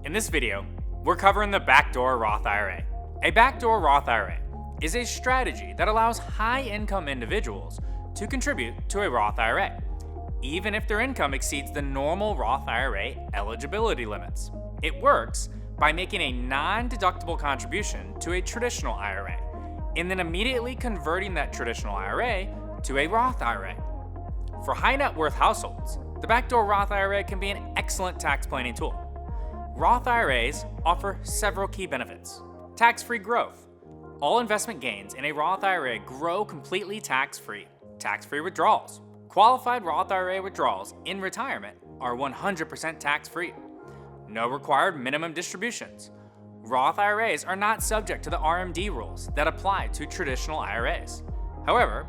In this video, we're covering the Backdoor Roth IRA. A Backdoor Roth IRA is a strategy that allows high-income individuals to contribute to a Roth IRA, even if their income exceeds the normal Roth IRA eligibility limits. It works by making a non-deductible contribution to a traditional IRA, and then immediately converting that traditional IRA to a Roth IRA. For high net worth households, the Backdoor Roth IRA can be an excellent tax planning tool. Roth IRAs offer several key benefits. Tax-free growth. All investment gains in a Roth IRA grow completely tax-free. Tax-free withdrawals. Qualified Roth IRA withdrawals in retirement are 100% tax-free. No required minimum distributions. Roth IRAs are not subject to the RMD rules that apply to traditional IRAs. However,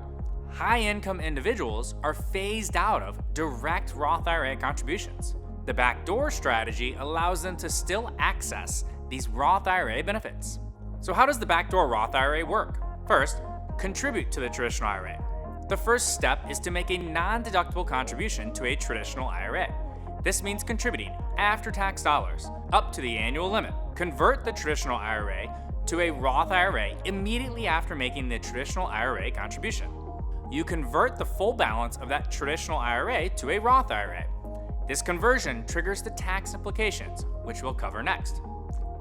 high-income individuals are phased out of direct Roth IRA contributions. The backdoor strategy allows them to still access these Roth IRA benefits. So how does the backdoor Roth IRA work? First, contribute to the traditional IRA. The first step is to make a non-deductible contribution to a traditional IRA. This means contributing after-tax dollars up to the annual limit. Convert the traditional IRA to a Roth IRA immediately after making the traditional IRA contribution. You convert the full balance of that traditional IRA to a Roth IRA. This conversion triggers the tax implications, which we'll cover next.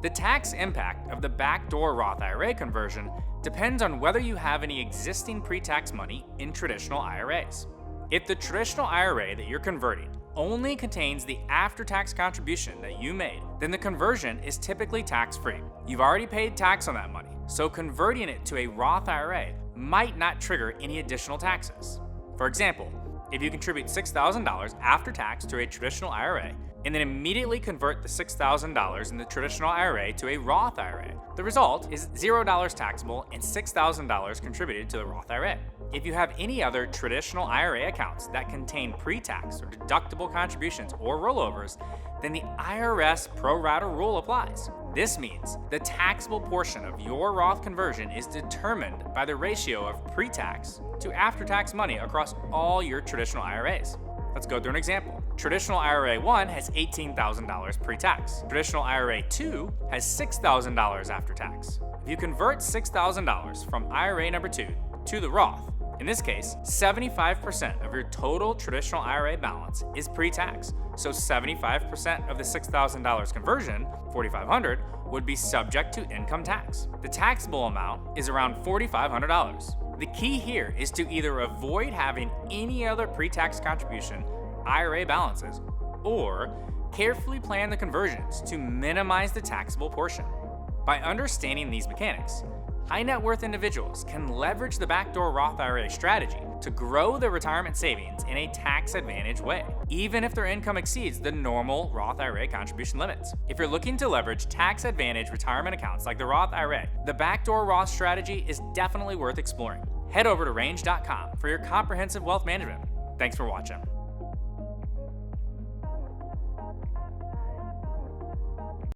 The tax impact of the backdoor Roth IRA conversion depends on whether you have any existing pre-tax money in traditional IRAs. If the traditional IRA that you're converting only contains the after-tax contribution that you made, then the conversion is typically tax-free. You've already paid tax on that money, so converting it to a Roth IRA might not trigger any additional taxes. For example, if you contribute $6,000 after tax to a traditional IRA and then immediately convert the $6,000 in the traditional IRA to a Roth IRA, the result is $0 taxable and $6,000 contributed to the Roth IRA. If you have any other traditional IRA accounts that contain pre-tax or deductible contributions or rollovers, then the IRS pro rata rule applies. This means the taxable portion of your Roth conversion is determined by the ratio of pre-tax to after-tax money across all your traditional IRAs. Let's go through an example. Traditional IRA 1 has $18,000 pre-tax. Traditional IRA 2 has $6,000 after tax. If you convert $6,000 from IRA number 2 to the Roth, in this case, 75% of your total traditional IRA balance is pre-tax. So 75% of the $6,000 conversion, $4,500, would be subject to income tax. The taxable amount is around $4,500. The key here is to either avoid having any other pre-tax contribution IRA balances or carefully plan the conversions to minimize the taxable portion. By understanding these mechanics, high net worth individuals can leverage the backdoor Roth IRA strategy to grow their retirement savings in a tax advantage way, even if their income exceeds the normal Roth IRA contribution limits. If you're looking to leverage tax advantage retirement accounts like the Roth IRA, the backdoor Roth strategy is definitely worth exploring. Head over to range.com for your comprehensive wealth management. Thanks for watching.